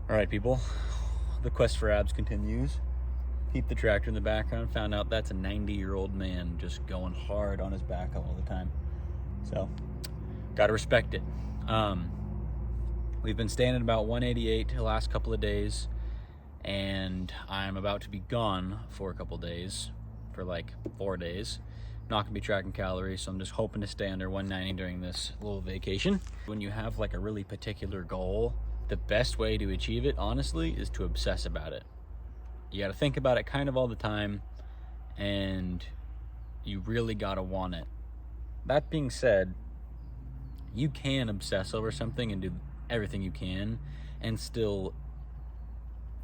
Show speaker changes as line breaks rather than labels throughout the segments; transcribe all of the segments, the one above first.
Alright, people. The quest for abs continues. Peep the tractor in the background. Found out that's a 90-year-old man just going hard on his back all the time. So, gotta respect it. We've been staying at about 188 the last couple of days, and I'm about to be gone for a couple days, for like 4 days. Not gonna be tracking calories, so I'm just hoping to stay under 190 during this little vacation. When you have like a really particular goal, the best way to achieve it, honestly, is to obsess about it. You gotta think about it kind of all the time, and you really gotta want it. That being said, you can obsess over something and do everything you can and still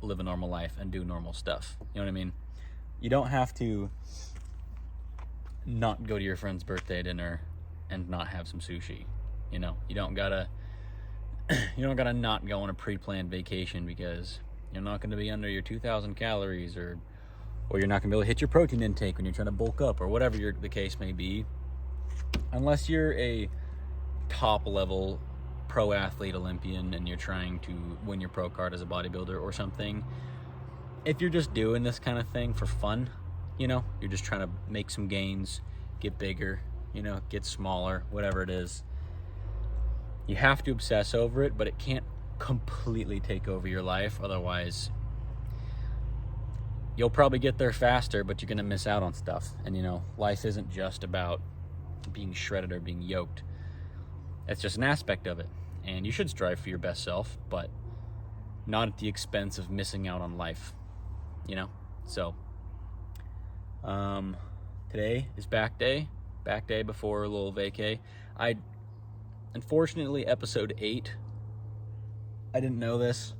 live a normal life and do normal stuff. You know what I mean? You don't have to not go to your friend's birthday dinner and not have some sushi. You know, you don't gotta not go on a pre-planned vacation because you're not going to be under your 2,000 calories, or you're not going to be able to hit your protein intake when you're trying to bulk up, or whatever the case may be. Unless you're a top level pro athlete, Olympian, and you're trying to win your pro card as a bodybuilder or something. If you're just doing this kind of thing for fun, you know, you're just trying to make some gains, get bigger, you know, get smaller, whatever it is, you have to obsess over it, but it can't completely take over your life. Otherwise, you'll probably get there faster, but you're going to miss out on stuff. And, you know, life isn't just about being shredded or being yoked. It's just an aspect of it. And you should strive for your best self, but not at the expense of missing out on life, you know? So, today is back day before a little vacay. Unfortunately, episode 8, I didn't know this,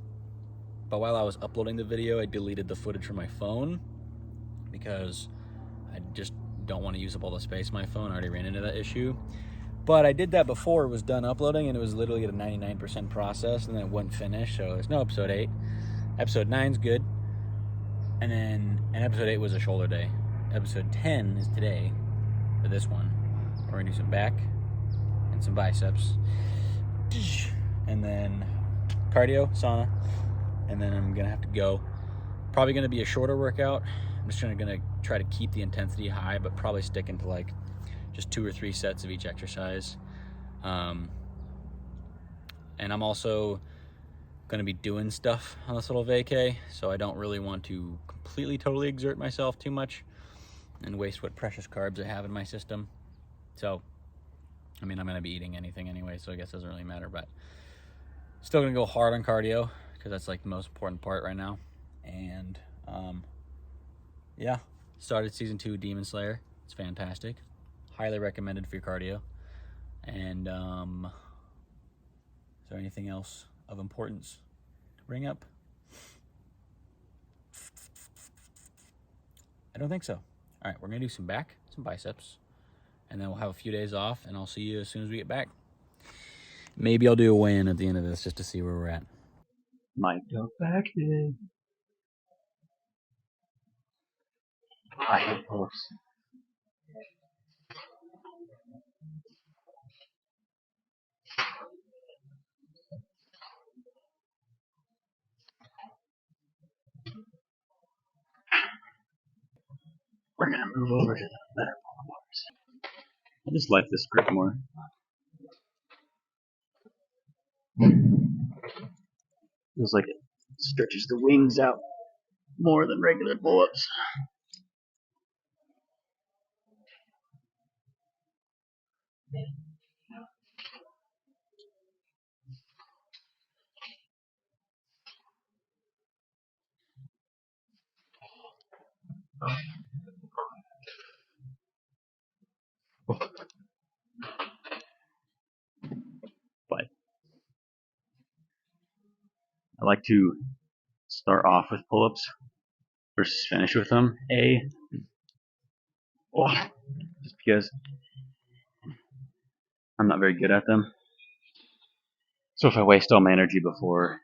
but while I was uploading the video, I deleted the footage from my phone because I just don't want to use up all the space on my phone. I already ran into that issue. But I did that before it was done uploading, and it was literally at a 99% process, and then it wouldn't finish, so there's no episode 8. Episode 9's good. And episode 8 was a shoulder day. Episode 10 is today, for this one. We're going to do some back and some biceps. And then cardio, sauna, and then I'm gonna have to go. Probably gonna be a shorter workout. I'm just gonna try to keep the intensity high, but probably sticking to like just 2 or 3 sets of each exercise. And I'm also gonna be doing stuff on this little vacay, so I don't really want to completely, totally exert myself too much and waste what precious carbs I have in my system. So, I mean, I'm gonna be eating anything anyway, so I guess it doesn't really matter, but still gonna go hard on cardio because that's like the most important part right now. And yeah, started season 2 Demon Slayer. It's fantastic, highly recommended for your cardio. And is there anything else of importance to bring up? I don't think so. All right, we're gonna do some back, some biceps, and then we'll have a few days off, and I'll see you as soon as we get back. Maybe I'll do a weigh-in at the end of this just to see where we're at. Mic'd up back in. I hate pull-ups. We're gonna move over to the better pull-up bars. I just like this grip more. Feels like it stretches the wings out more than regular pull-ups. But I like to start off with pull-ups versus finish with them. Just because I'm not very good at them. So if I waste all my energy before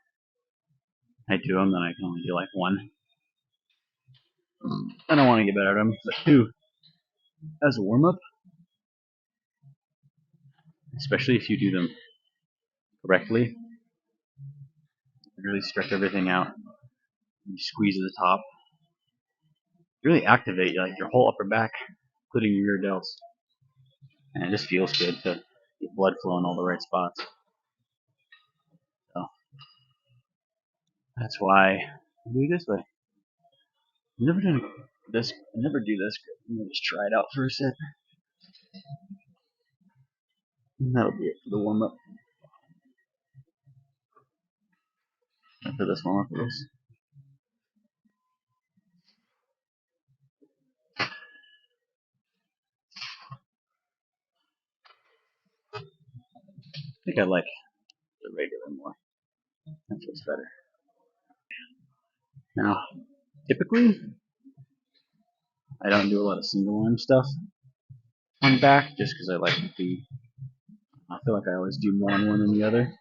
I do them, then I can only do like 1. I don't want to get better at them. But 2, as a warm-up, especially if you do them correctly,
Really stretch everything out. You squeeze at the top. Really activate like your whole upper back, including your rear delts. And it just feels good to get blood flow in all the right spots. So that's why I do it this way. I've never done this. I never do this. I'm gonna just try it out for a sec. And that'll be it for the warm up. For this warm up, this. I think I like the regular more. That feels better. Now, typically, I don't do a lot of single arm stuff on back just because I like to be. I feel like I always do more on one than the other.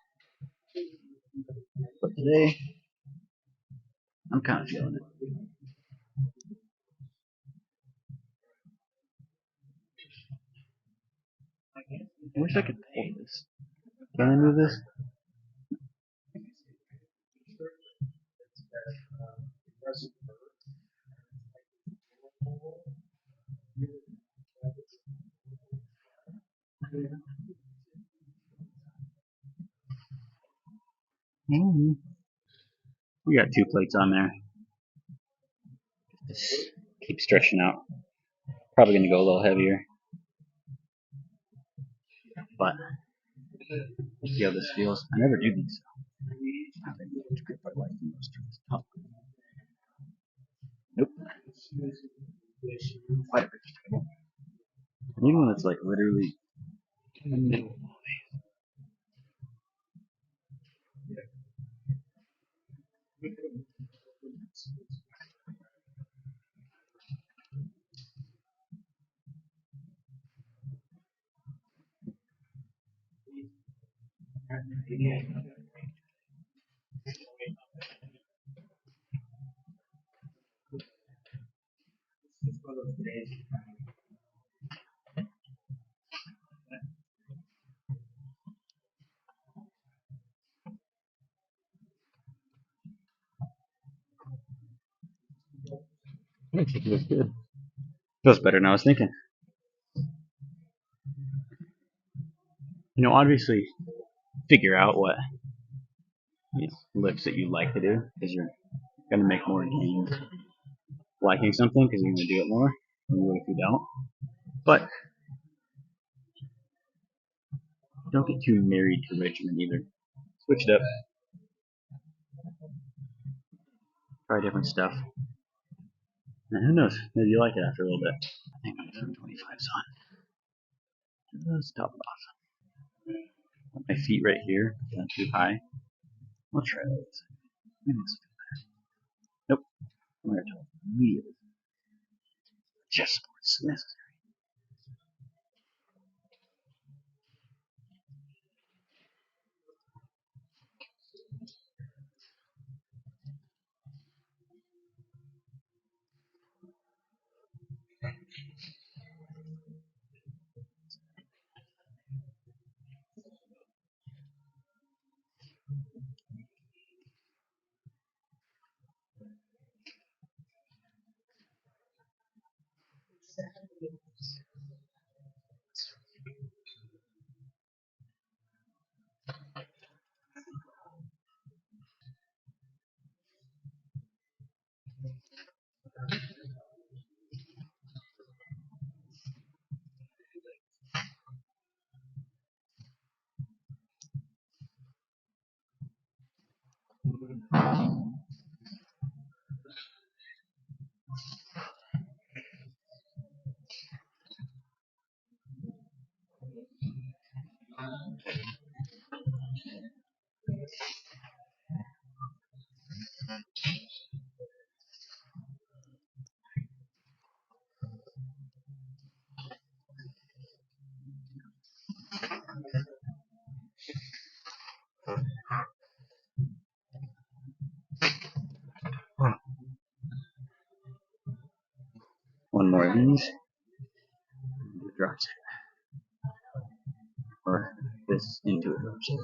But today, I'm kind of feeling it. I wish I could pull this. Can I move this? Mm-hmm. We got 2 plates on there. Just keep stretching out. Probably gonna go a little heavier, but we'll see how this feels. I never do these. Nope. Quite a bit. Even when it's like literally in the middle. It feels good. Feels better than I was thinking. Obviously, figure out what lifts that you like to do because you're gonna make more gains liking something because you're gonna do it more than you would if you don't. But don't get too married to regimen either. Switch it up. Try different stuff. And who knows? Maybe you like it after a little bit. I think I'm putting 25s on. Let's top it off. Put my feet right here, not too high. I'll try this. Nope. I'm going to tell immediately. Chest supports necessary. One more of these. Drop set. Or this into a drop set.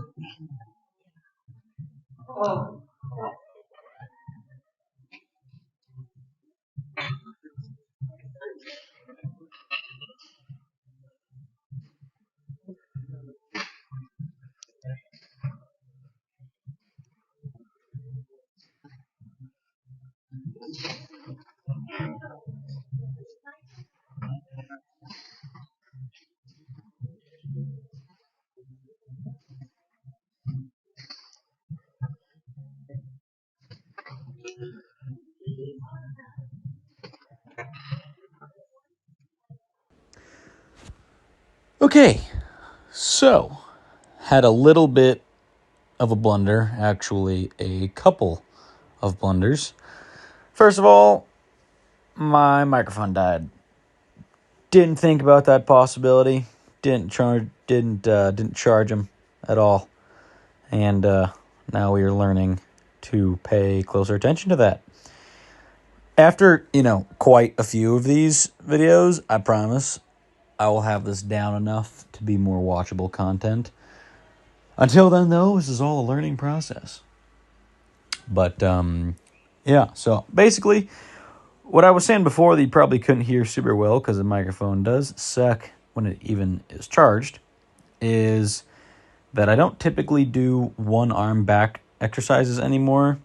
Okay, so had a little bit of a blunder, actually a couple of blunders. First of all, my microphone died. Didn't think about that possibility. Didn't charge him at all. And now we are learning to pay closer attention to that. After, quite a few of these videos, I promise I will have this down enough to be more watchable content. Until then, though, this is all a learning process. But, yeah, so basically, what I was saying before that you probably couldn't hear super well because the microphone does suck when it even is charged is that I don't typically do one arm back exercises anymore.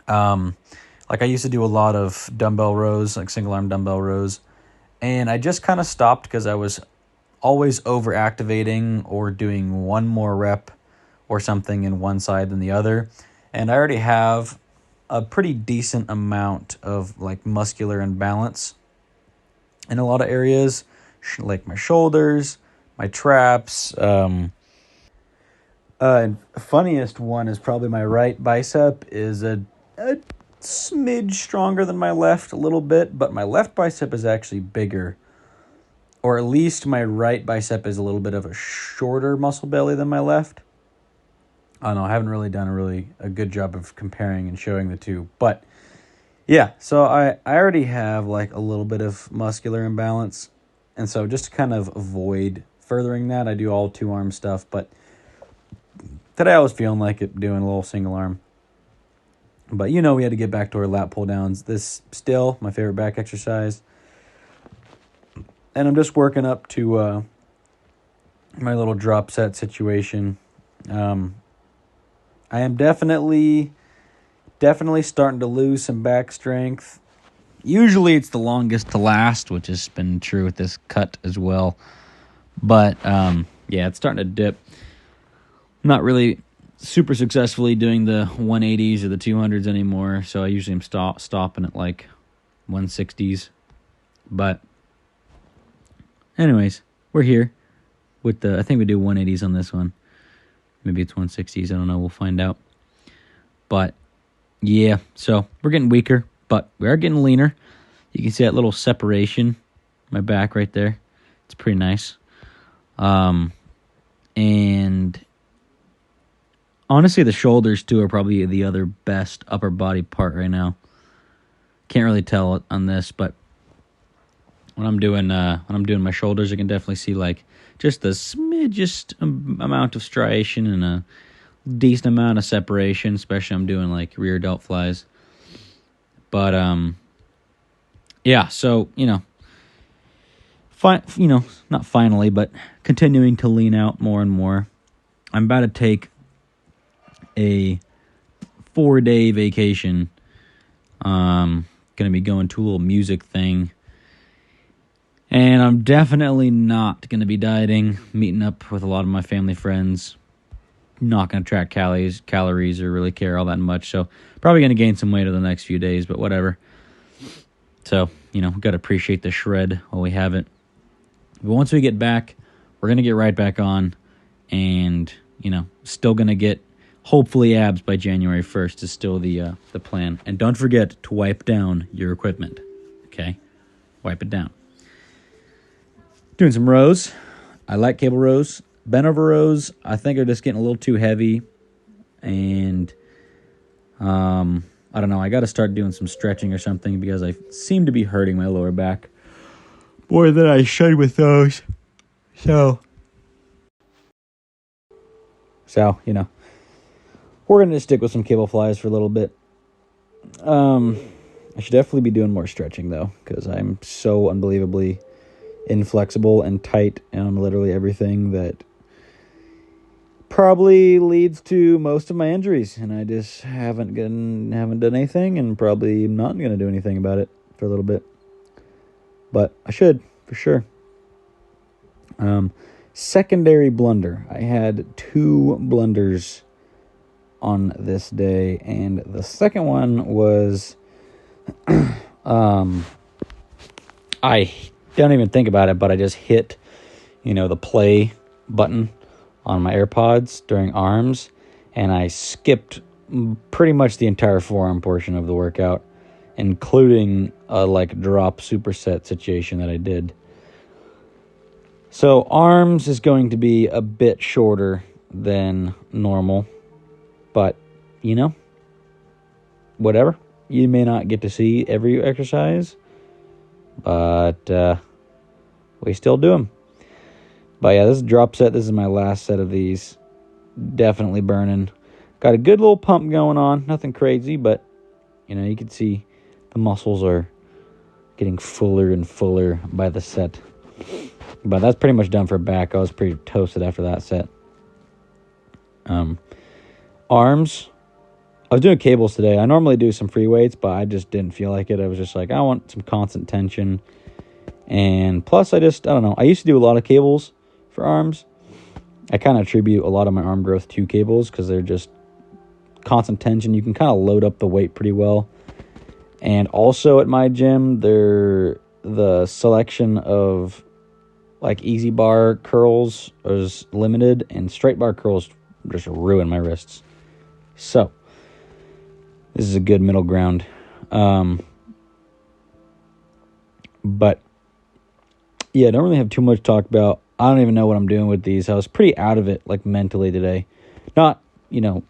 Like I used to do a lot of dumbbell rows, like single arm dumbbell rows, and I just kind of stopped because I was always over activating or doing one more rep or something in one side than the other. And I already have a pretty decent amount of like muscular imbalance in a lot of areas, like my shoulders, my traps. Funniest one is probably my right bicep is a smidge stronger than my left, a little bit, but my left bicep is actually bigger. Or at least my right bicep is a little bit of a shorter muscle belly than my left. I don't know, I haven't really done a good job of comparing and showing the two. But yeah, so I already have like a little bit of muscular imbalance. And so just to kind of avoid furthering that, I do all two arm stuff. But today I was feeling like it doing a little single arm. But we had to get back to our lat pull downs. This still my favorite back exercise. And I'm just working up to my little drop set situation. I am definitely starting to lose some back strength. Usually it's the longest to last, which has been true with this cut as well. But yeah, it's starting to dip. Not really super successfully doing the 180s or the 200s anymore, so I usually am stopping at like 160s. But anyways, we're here with I think we do 180s on this one. Maybe it's 160s, I don't know, we'll find out. But yeah, so we're getting weaker, but we are getting leaner. You can see that little separation, my back right there. It's pretty nice. And honestly, the shoulders, too, are probably the other best upper body part right now. Can't really tell on this, but when I'm doing my shoulders, I can definitely see like just the smidgest amount of striation and a decent amount of separation, especially I'm doing like rear delt flies. But yeah, so not finally, but continuing to lean out more and more. I'm about to take a 4-day vacation. Gonna be going to a little music thing. And I'm definitely not gonna be dieting, meeting up with a lot of my family friends. Not gonna track calories or really care all that much. So probably gonna gain some weight over the next few days, but whatever. So, gotta appreciate the shred while we have it. But once we get back, we're gonna get right back on, and still gonna get hopefully abs by January 1st is still the plan. And don't forget to wipe down your equipment. Okay, wipe it down. Doing some rows. I like cable rows. Bent over rows, I think, are just getting a little too heavy, and I don't know. I got to start doing some stretching or something because I seem to be hurting my lower back more than I should with those. So, we're going to stick with some cable flies for a little bit. I should definitely be doing more stretching, though, because I'm so unbelievably inflexible and tight on literally everything that probably leads to most of my injuries, and I just haven't done anything, and probably not going to do anything about it for a little bit. But I should, for sure. Secondary blunder. I had 2 blunders on this day, and the second one was I don't even think about it, but I just hit, the play button on my AirPods during arms, and I skipped pretty much the entire forearm portion of the workout, including a drop superset situation that I did. So arms is going to be a bit shorter than normal, but whatever. You may not get to see every exercise, but we still do them. But yeah, this is a drop set. This is my last set of these. Definitely burning. Got a good little pump going on. Nothing crazy, but you can see the muscles are getting fuller and fuller by the set. But that's pretty much done for back. I was pretty toasted after that set. Arms. I was doing cables today. I normally do some free weights, but I just didn't feel like it. I was just like, I want some constant tension. And plus, I don't know. I used to do a lot of cables for arms. I kind of attribute a lot of my arm growth to cables because they're just constant tension. You can kind of load up the weight pretty well. And also at my gym, the selection of easy bar curls is limited, and straight bar curls just ruin my wrists. So this is a good middle ground. But yeah, I don't really have too much to talk about. I don't even know what I'm doing with these. I was pretty out of it mentally today. Not, I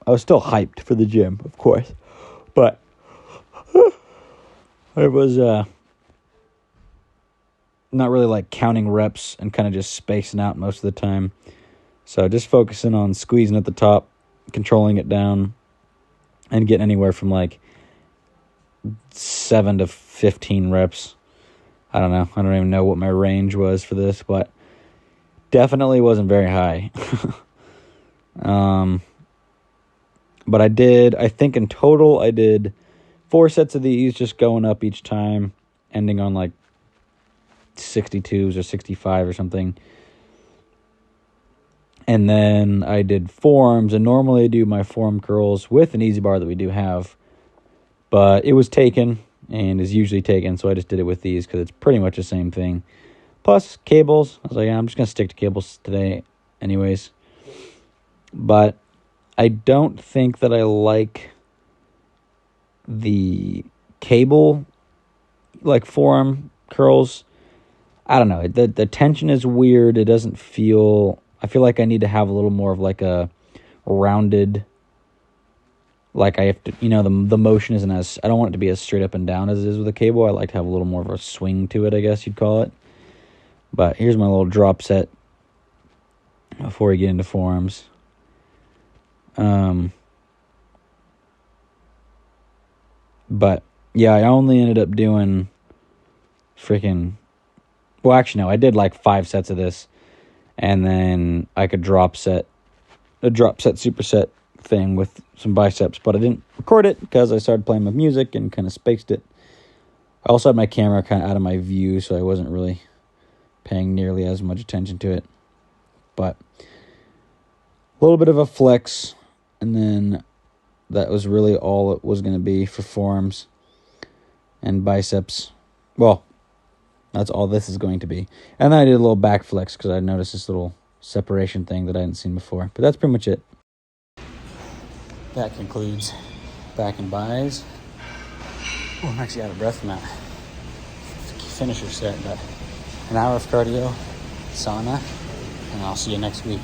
was still hyped for the gym, of course. But I was not really counting reps and kind of just spacing out most of the time. So just focusing on squeezing at the top, controlling it down, and getting anywhere from 7 to 15 reps. I don't know. I don't even know what my range was for this, but definitely wasn't very high. But I think in total I did 4 sets of these, just going up each time, ending on 62s or 65 or something. And then I did forearms, and normally I do my forearm curls with an easy bar that we do have, but it was taken and is usually taken, so I just did it with these because it's pretty much the same thing. Plus cables. I was like, I'm just going to stick to cables today anyways. But I don't think that I like the cable forearm curls. I don't know. The tension is weird. It doesn't feel... I feel like I need to have a little more of a rounded... I have to... the motion isn't as... I don't want it to be as straight up and down as it is with a cable. I like to have a little more of a swing to it, I guess you'd call it. But here's my little drop set before we get into forearms. But yeah, I only ended up doing freaking... Well, actually, no, I did 5 sets of this, and then I could drop set superset thing with some biceps, but I didn't record it because I started playing with music and kind of spaced it. I also had my camera kind of out of my view, so I wasn't really paying nearly as much attention to it. But a little bit of a flex, and then that was really all it was going to be for forearms and biceps. Well, that's all this is going to be. And then I did a little back flex because I noticed this little separation thing that I hadn't seen before. But that's pretty much it. That concludes back and buys. Oh, I'm actually out of breath from that finisher set, but an hour of cardio, sauna, and I'll see you next week.